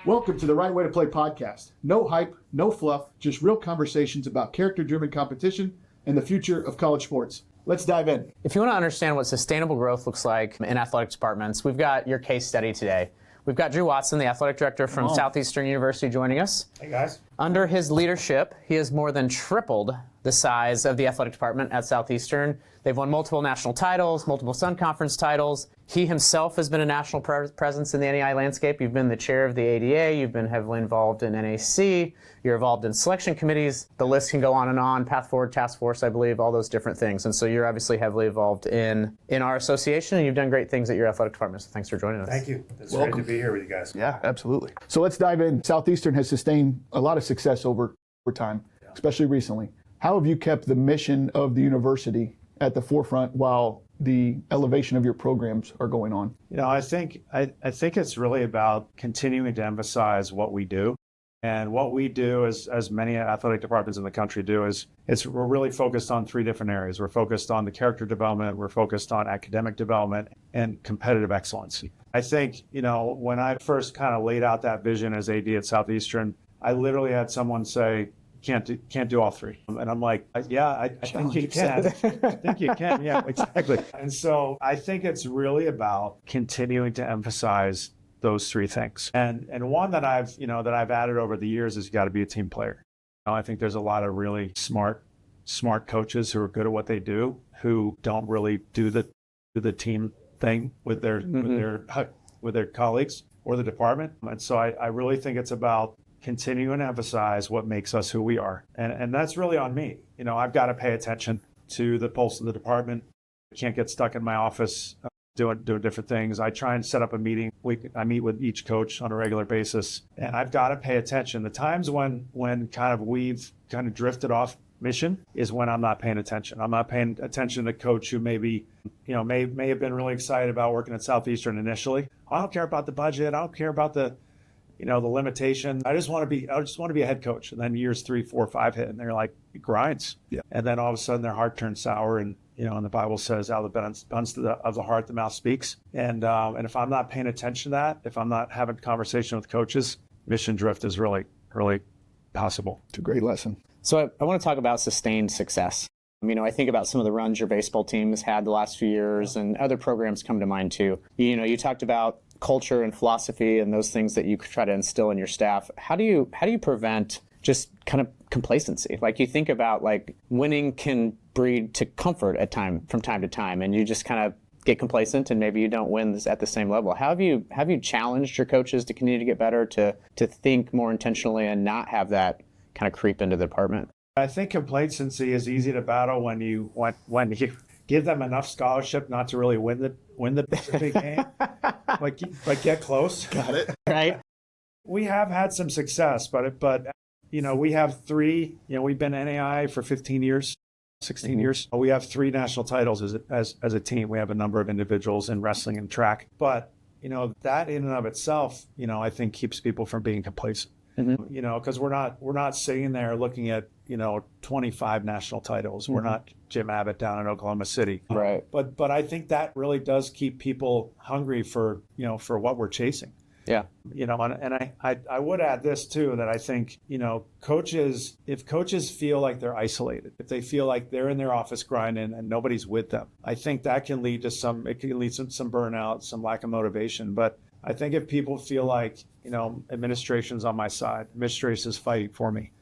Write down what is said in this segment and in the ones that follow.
Welcome to the Right Way to Play podcast. No hype, no fluff, just real conversations about character-driven competition and the future of college sports. Let's dive in. If you want to understand what sustainable growth looks like in athletic departments, we've got your case study today. We've got Drew Watson, the athletic director from Southeastern University, joining us. Hey, guys. Under his leadership, he has more than tripled the size of the athletic department at Southeastern. They've won multiple national titles, multiple Sun Conference titles. He himself has been a national presence in the NAI landscape. You've been the chair of the ADA. You've been heavily involved in NAC. You're involved in selection committees. The list can go on and on. Path Forward Task Force, I believe, all those different things. And so you're obviously heavily involved in our association, and you've done great things at your athletic department. So thanks for joining us. Thank you. It's great to be here with you guys. Yeah, absolutely. So let's dive in. Southeastern has sustained a lot of success over time, especially recently. How have you kept the mission of the university at the forefront while the elevation of your programs are going on? You know, I think it's really about continuing to emphasize what we do. And what we do, as many athletic departments in the country do, we're really focused on three different areas. We're focused on the character development, we're focused on academic development, and competitive excellence. I think, you know, when I first kind of laid out that vision as AD at Southeastern, I literally had someone say, can't do all three. And I'm like, yeah, I think you can. I think you can. Yeah, exactly. And so I think it's really about continuing to emphasize those three things. And one that I've added over the years is you got to be a team player. You know, I think there's a lot of really smart coaches who are good at what they do, who don't really do the team thing with their colleagues or the department. And so I really think it's about continuing to emphasize what makes us who we are. And that's really on me. You know, I've got to pay attention to the pulse of the department. I can't get stuck in my office doing different things. I try and set up a meeting. I meet with each coach on a regular basis, and I've got to pay attention. The times when we've kind of drifted off mission is when I'm not paying attention. I'm not paying attention to coach who may have been really excited about working at Southeastern initially. I don't care about the budget. I don't care about the limitation. I just want to be a head coach. And then years 3, 4, 5 hit, and they're like, it grinds. Yeah. And then all of a sudden their heart turns sour, and and the Bible says, out of the abundance of the heart, the mouth speaks. And if I'm not paying attention to that, if I'm not having a conversation with coaches, mission drift is really, really possible. It's a great lesson. So I want to talk about sustained success. I think about some of the runs your baseball team has had the last few years, and other programs come to mind too. You talked about culture and philosophy and those things that you try to instill in your staff. How do you prevent just kind of complacency? Like, you think about, like, winning can breed to comfort from time to time, and you just kind of get complacent and maybe you don't win at the same level. How have you challenged your coaches to continue to get better, to think more intentionally and not have that kind of creep into the department? I think complacency is easy to battle when you give them enough scholarship not to really win the big game, but get close. Got it. Right. We have had some success, but we have three. We've been NAI for 15 years, 16 years. We have 3 national titles as a team. We have a number of individuals in wrestling and track, but that in and of itself, I think keeps people from being complacent. Mm-hmm. Because we're not sitting there looking at 25 national titles. Mm-hmm. We're not Jim Abbott down in Oklahoma City. Right. But I think that really does keep people hungry for what we're chasing. Yeah. And I would add this too, that I think, coaches, if coaches feel like they're isolated, if they feel like they're in their office grinding and nobody's with them, I think that can lead to some burnout, some lack of motivation. But I think if people feel like, administration's on my side, administration's fighting for me,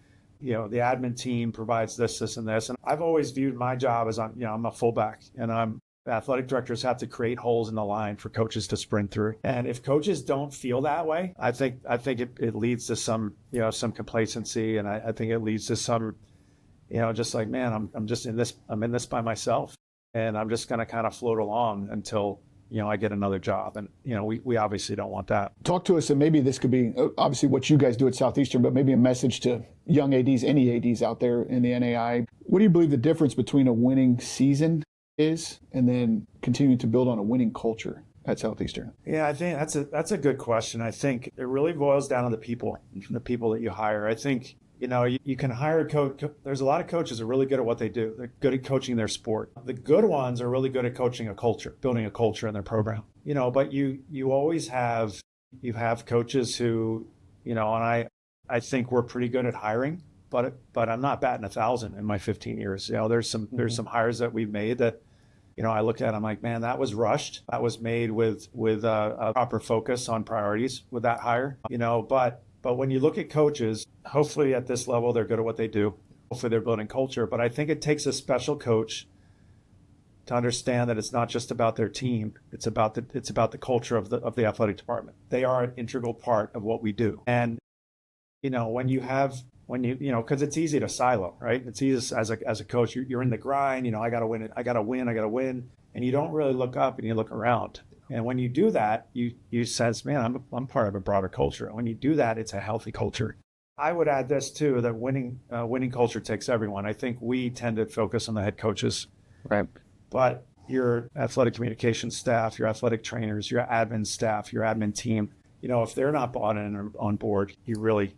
the admin team provides this, and this. And I've always viewed my job as I'm a fullback, and athletic directors have to create holes in the line for coaches to sprint through. And if coaches don't feel that way, I think it leads to some complacency, and I think it leads to some, just like, man, I'm in this by myself, and I'm just going to kind of float along until I get another job. And, we obviously don't want that. Talk to us, and maybe this could be obviously what you guys do at Southeastern, but maybe a message to young ADs, any ADs out there in the NAI. What do you believe the difference between a winning season is, and then continuing to build on a winning culture at Southeastern? Yeah, I think that's a good question. I think it really boils down to the people that you hire. I think, you can hire a coach. There's a lot of coaches who are really good at what they do. They're good at coaching their sport. The good ones are really good at coaching a culture, building a culture in their program. But you always have coaches who and I think we're pretty good at hiring, but I'm not batting 1,000 in my 15 years. There's some hires that we've made that, I look at, I'm like, man, that was rushed. That was made with a proper focus on priorities with that hire, but when you look at coaches, hopefully at this level, they're good at what they do. Hopefully they're building culture, but I think it takes a special coach to understand that it's not just about their team. It's about the culture of the athletic department. They are an integral part of what we do. And, because it's easy to silo, right? It's easy as a coach, you're in the grind, I got to win it. I got to win. And you don't really look up and you look around. And when you do that, you sense, man, I'm part of a broader culture. And when you do that, it's a healthy culture. I would add this too, that winning culture takes everyone. I think we tend to focus on the head coaches. Right. But your athletic communications staff, your athletic trainers, your admin staff, your admin team, if they're not bought in or on board, you really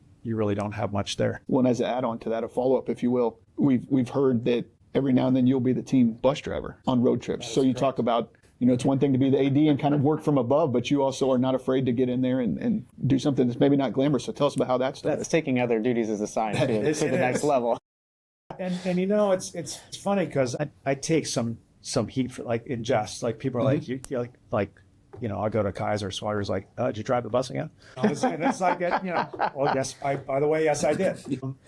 don't have much there. Well, and as an add-on to that, a follow-up, if you will, we've heard that every now and then you'll be the team bus driver on road trips. So you correct. Talk about, it's one thing to be the AD and kind of work from above, but you also are not afraid to get in there and do something that's maybe not glamorous. So tell us about how that started. That's taking other duties as assigned to the next level. And it's funny because I take some heat for like in jest, like people are like, you're like, I'll go to Kaiser. Swider's like, did you drive the bus again? And it's like, well, yes, by the way, yes, I did.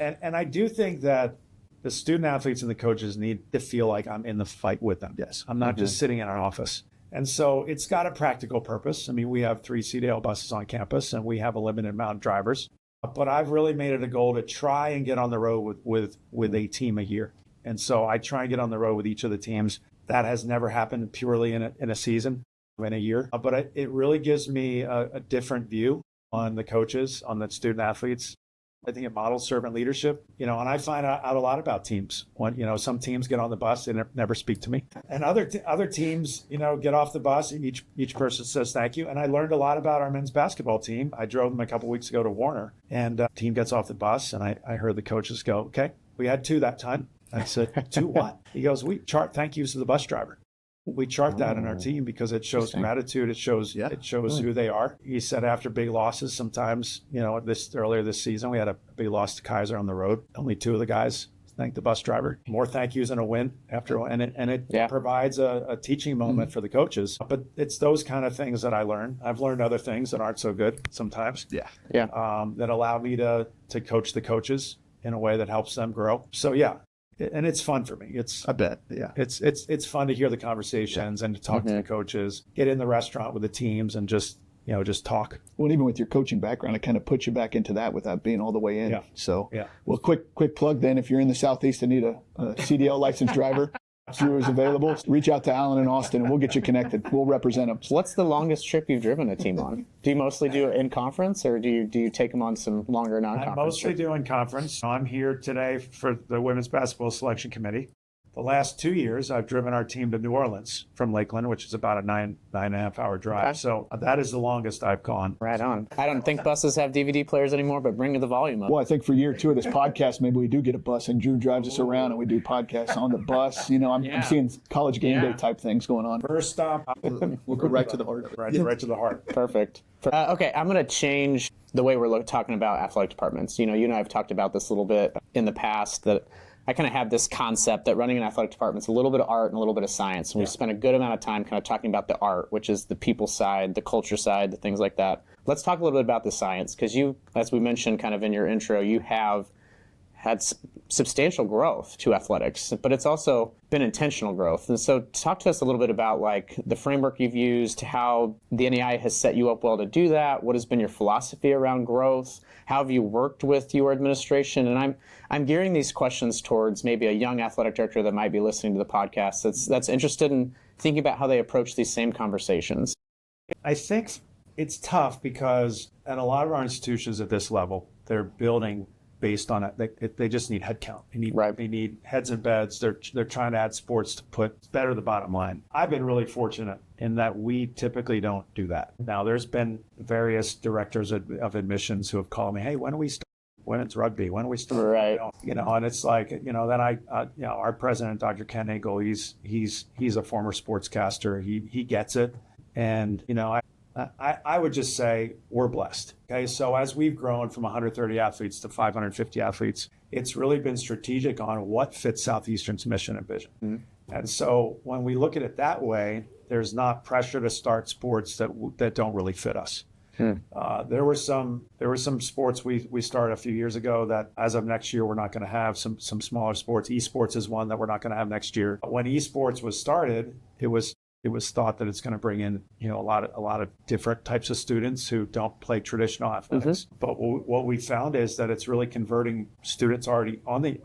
And I do think that the student athletes and the coaches need to feel like I'm in the fight with them. Yes. I'm not just sitting in an office. And so it's got a practical purpose. I mean, we have 3 CDL buses on campus and we have a limited amount of drivers, but I've really made it a goal to try and get on the road with a team a year. And so I try and get on the road with each of the teams. That has never happened purely in a season, in a year, but it really gives me a different view on the coaches, on the student athletes. I think it models servant leadership, and I find out a lot about teams. When, some teams get on the bus, they never speak to me. And other teams, get off the bus and each person says thank you. And I learned a lot about our men's basketball team. I drove them a couple weeks ago to Warner, and team gets off the bus and I heard the coaches go, okay, we had 2 that time. I said, 2 what? He goes, we chart thank yous to the bus driver. We chart that in our team because it shows gratitude. It shows who they are. He said after big losses, sometimes, earlier this season, we had a big loss to Kaiser on the road. Only 2 of the guys thanked the bus driver. More thank yous and a win after, and it provides a teaching moment for the coaches. But it's those kind of things that I learn. I've learned other things that aren't so good sometimes. That allow me to coach the coaches in a way that helps them grow. So and it's fun for me. I bet. Yeah. It's fun to hear the conversations and to talk to the coaches, get in the restaurant with the teams and just talk. Well, even with your coaching background, it kind of puts you back into that without being all the way in. Yeah. So, well, quick plug then. If you're in the Southeast and need a CDL licensed driver, Drew is available. Reach out to Alan and Austin and we'll get you connected. We'll represent them. What's the longest trip you've driven a team on? Do you mostly do it in conference or do you take them on some longer non-conference I mostly trips? do in conference. I'm here today for the Women's Basketball Selection Committee. The last 2 years, I've driven our team to New Orleans from Lakeland, which is about a 9.5 hour drive. Okay. So that is the longest I've gone. Right on. I don't think buses have DVD players anymore, but bring the volume up. Well, I think for year 2 of this podcast, maybe we do get a bus and Drew drives us around and we do podcasts on the bus. I'm seeing college game day type things going on. First stop, We'll go right to the heart of it. right to the heart. Perfect. Okay, I'm going to change the way we're talking about athletic departments. You and I have talked about this a little bit in the past, that I kind of have this concept that running an athletic department is a little bit of art and a little bit of science. And we've spent a good amount of time kind of talking about the art, which is the people side, the culture side, the things like that. Let's talk a little bit about the science, because you, as we mentioned kind of in your intro, you have had substantial growth to athletics, but it's also been intentional growth. And so talk to us a little bit about the framework you've used, how the NEI has set you up well to do that. What has been your philosophy around growth? How have you worked with your administration? And I'm gearing these questions towards maybe a young athletic director that might be listening to the podcast that's interested in thinking about how they approach these same conversations. I think it's tough because at a lot of our institutions at this level, they're building based on it. They just need headcount. They need heads and beds. They're trying to add sports to put better the bottom line. I've been really fortunate in that we typically don't do that. Now, there's been various directors of admissions who have called me, hey, when do we start women's rugby? When do we start? Right. And it's like, then our president, Dr. Ken Nagel, he's a former sportscaster. He gets it. And, I would just say we're blessed. Okay, so as we've grown from 130 athletes to 550 athletes, it's really been strategic on what fits Southeastern's mission and vision. Mm-hmm. And so when we look at it that way, there's not pressure to start sports that don't really fit us. There were some sports we started a few years ago that as of next year we're not going to have. Some smaller sports. Esports is one that we're not going to have next year. When esports was started, it was thought that it's going to bring in a lot of different types of students who don't play traditional athletics. Mm-hmm. But what we found is that it's really converting students already on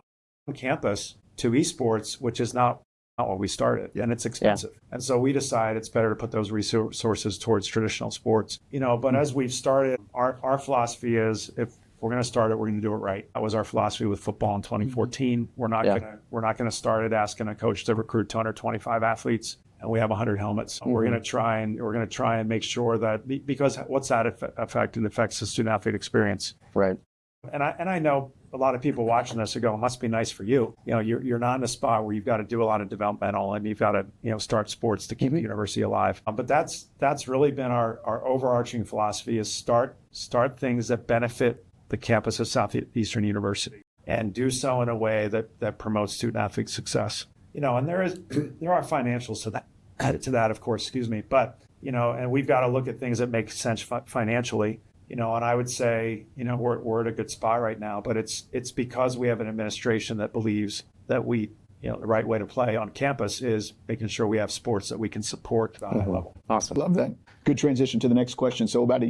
campus to esports, which is not what we started, and it's expensive. Yeah. And so we decided it's better to put those resources towards traditional sports. But as we've started, our philosophy is if we're going to start it, we're going to do it right. That was our philosophy with football in 2014. We're not going to start it asking a coach to recruit 225 athletes and we have 100 helmets. Mm-hmm. We're going to try and make sure that, because what's that effect? It affects the student athlete experience. Right. And I know a lot of people watching this are going, it must be nice for you. You're not in a spot where you've got to do a lot of developmental and you've got to, start sports to keep the university alive. But that's really been our overarching philosophy is start things that benefit the campus of Southeastern University and do so in a way that promotes student athlete success. And there are financials to that, of course, but, and we've got to look at things that make sense financially. And I would say, we're at a good spot right now, but it's because we have an administration that believes that the right way to play on campus is making sure we have sports that we can support at a high level. Awesome. Love that. Good transition to the next question. So about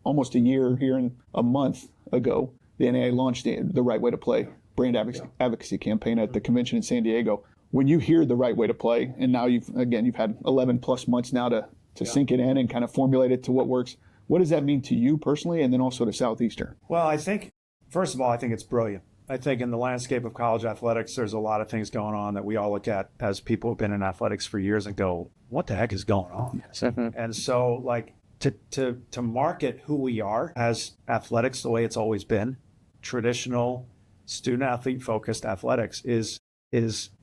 almost a year here and a month ago, the NAIA launched the Right Way to Play brand advocacy campaign at the convention in San Diego. When you hear the right way to play, and now you've had 11 plus months now to sink it in and kind of formulate it to what works. What does that mean to you personally and then also to Southeastern? Well, I think, first of all, I think it's brilliant. I think in the landscape of college athletics, there's a lot of things going on that we all look at as people who've been in athletics for years and go, what the heck is going on? Mm-hmm. And so to market who we are as athletics the way it's always been, traditional student athlete focused athletics is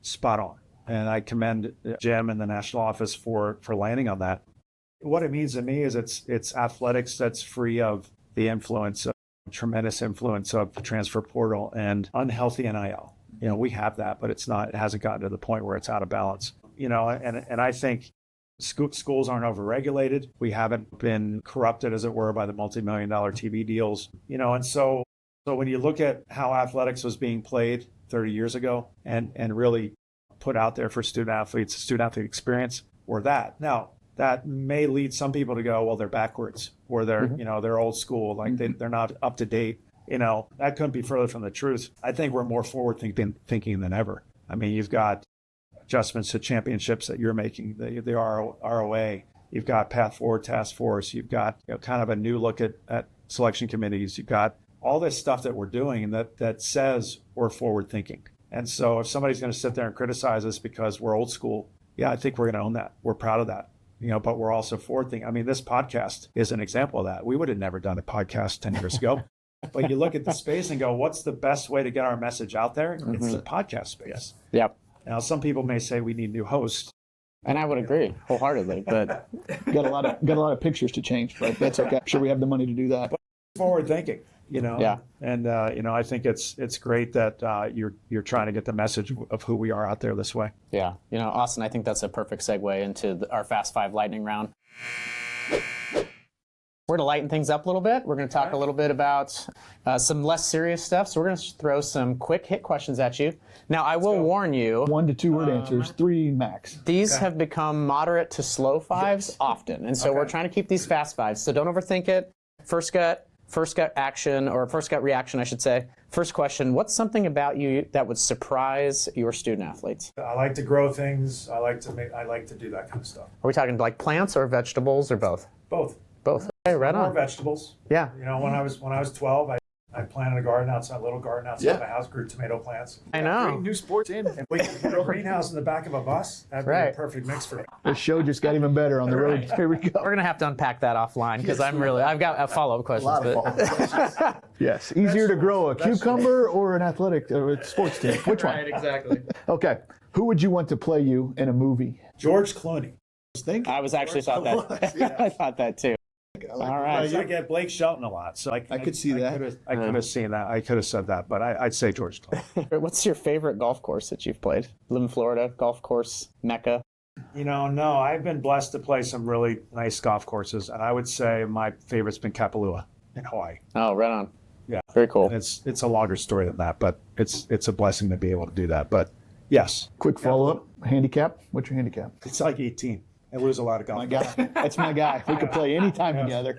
spot on. And I commend Jim and the national office for landing on that. What it means to me is it's athletics that's free of the tremendous influence of the transfer portal and unhealthy NIL. We have that, but it hasn't gotten to the point where it's out of balance. And I think schools aren't overregulated. We haven't been corrupted, as it were, by the multi-million-dollar TV deals. And so when you look at how athletics was being played 30 years ago and really put out there for student athletes, student athlete experience, or that. Now, that may lead some people to go, well, they're backwards, or they're, they're old school, like they're not up to date. That couldn't be further from the truth. I think we're more forward thinking than ever. I mean, you've got adjustments to championships that you're making, the ROA. You've got Path Forward Task Force. You've got kind of a new look at selection committees. You've got all this stuff that we're doing that says we're forward thinking. And so if somebody's going to sit there and criticize us because we're old school, I think we're going to own that. We're proud of that. But we're also forward thinking. I mean, this podcast is an example of that. We would have never done a podcast 10 years ago. But you look at the space and go, what's the best way to get our message out there? Mm-hmm. It's the podcast space. Yep. Now, some people may say we need new hosts. And I would agree wholeheartedly, but got a lot of pictures to change, but that's okay. I'm sure we have the money to do that. But forward thinking, Yeah. And I think it's great that you're trying to get the message of who we are out there this way. Yeah. Austin, I think that's a perfect segue into our Fast Five lightning round. We're going to lighten things up a little bit. We're going to talk a little bit about some less serious stuff. So we're going to throw some quick hit questions at you. Now, I will warn you. 1 to 2 word answers, 3 max. These have become moderate to slow fives often. And so we're trying to keep these fast fives. So don't overthink it. First gut action, or first gut reaction, I should say. First question, what's something about you that would surprise your student athletes? I like to grow things. I like to do that kind of stuff. Are we talking like plants or vegetables or both? Both. Both. Okay, right on. More vegetables. Yeah. When I was 12, I planted a little garden outside my house, grew tomato plants. I know. Bring new sports in. If we could put a greenhouse in the back of a bus, that'd be a perfect mix for me. The show just got even better on the road. Here we go. We're going to have to unpack that offline because I've got follow-up questions. Yes. Easier to grow a cucumber or an athletic or a sports team? Which one? Right, exactly. Okay. Who would you want to play you in a movie? George Clooney. I was actually thought that. I thought that too. All right. I get Blake Shelton a lot, so I could see that. I could have seen that. I could have said that, but I'd say George Clooney. What's your favorite golf course that you've played? Live in Florida, golf course, Mecca? No, I've been blessed to play some really nice golf courses, and I would say my favorite's been Kapalua in Hawaii. Oh, right on. Yeah. Very cool. And it's a longer story than that, but it's a blessing to be able to do that. But yes. Quick follow-up, handicap. What's your handicap? It's like 18. I lose a lot of golf. My guy. That's my guy. We could play any time together.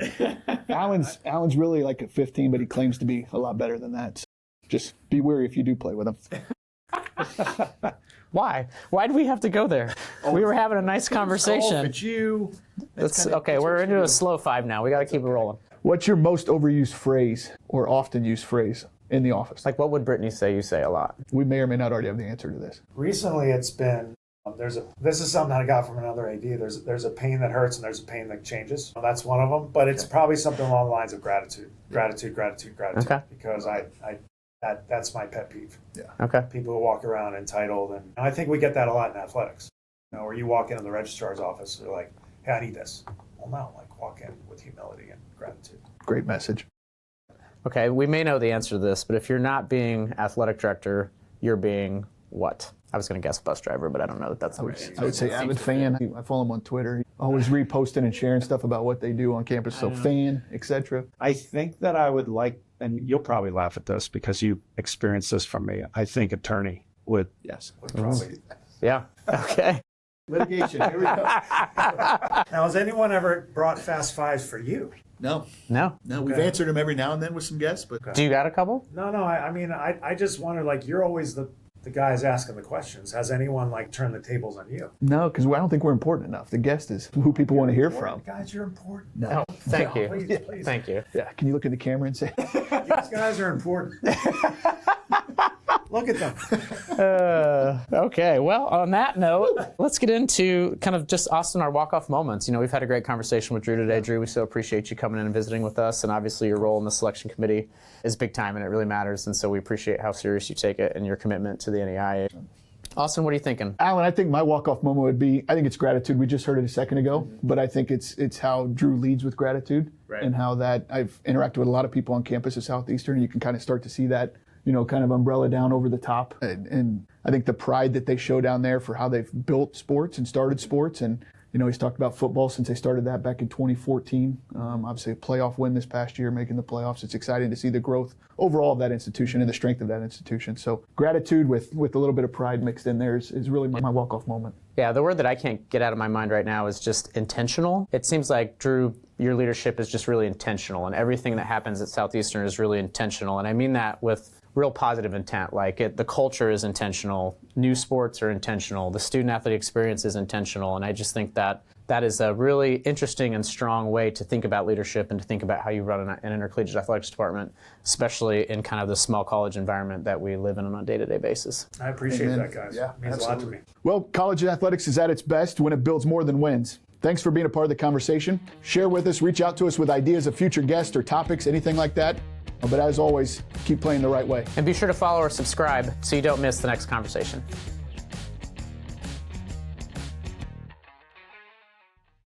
Alan's really like at 15, but he claims to be a lot better than that. So just be wary if you do play with him. Why? Why do we have to go there? We were having a nice conversation. It's you. Okay, we're into a slow 5 now. We got to keep it rolling. What's your most overused phrase or often used phrase in the office? Like, what would Brittany say you say a lot? We may or may not already have the answer to this. Recently, it's been this is something I got from another AD. There's a pain that hurts and there's a pain that changes. That's one of them, but it's probably something along the lines of gratitude. Okay. Because that's my pet peeve. Yeah. Okay. People who walk around entitled, and I think we get that a lot in athletics. Where you walk into the registrar's office, they're like, "Hey, I need this." Well, no, like walk in with humility and gratitude. Great message. Okay, we may know the answer to this, but if you're not being athletic director, you're being what? I was going to guess bus driver, but I don't know that that's the right. I would say avid fan. I follow him on Twitter. Always reposting and sharing stuff about what they do on campus. So fan, etc. I think that I would like, and you'll probably laugh at this because you experienced this from me. I think attorney would. Yes. Probably. Yeah. Okay. Litigation. Here we go. Now, has anyone ever brought Fast Fives for you? No. No. We've answered them every now and then with some guests, but Do you got a couple? No. I just wonder, like, you're always the guys asking the questions. Has anyone like turned the tables on you? no, because I don't think we're important enough. The guest is who people want to hear from. Guys, you're important. No. Oh, thank you. Please. Thank you. Yeah. Can you look in the camera and say? These guys are important. Look at them. Okay, well, on that note, let's get into kind of just Austin, our walk-off moments. We've had a great conversation with Drew today. Drew, we so appreciate you coming in and visiting with us, and obviously your role in the selection committee is big time, and it really matters, and so we appreciate how serious you take it and your commitment to the NEIA. Austin, what are you thinking? Alan, I think my walk-off moment would be, I think it's gratitude. We just heard it a second ago, but I think it's how Drew leads with gratitude and how that I've interacted with a lot of people on campus at Southeastern, and you can kind of start to see that kind of umbrella down over the top. And I think the pride that they show down there for how they've built sports and started sports. And, he's talked about football since they started that back in 2014. Obviously a playoff win this past year, making the playoffs. It's exciting to see the growth overall of that institution and the strength of that institution. So gratitude with a little bit of pride mixed in there is really my walk-off moment. Yeah, the word that I can't get out of my mind right now is just intentional. It seems like, Drew, your leadership is just really intentional, and everything that happens at Southeastern is really intentional. And I mean that with real positive intent. Like the culture is intentional, new sports are intentional, the student athlete experience is intentional, and I just think that is a really interesting and strong way to think about leadership and to think about how you run an intercollegiate athletics department, especially in kind of the small college environment that we live in on a day-to-day basis. I appreciate that, guys. Yeah, it means a lot to me. Well, college athletics is at its best when it builds more than wins. Thanks for being a part of the conversation. Share with us, reach out to us with ideas of future guests or topics, anything like that. But as always, keep playing the right way. And be sure to follow or subscribe so you don't miss the next conversation.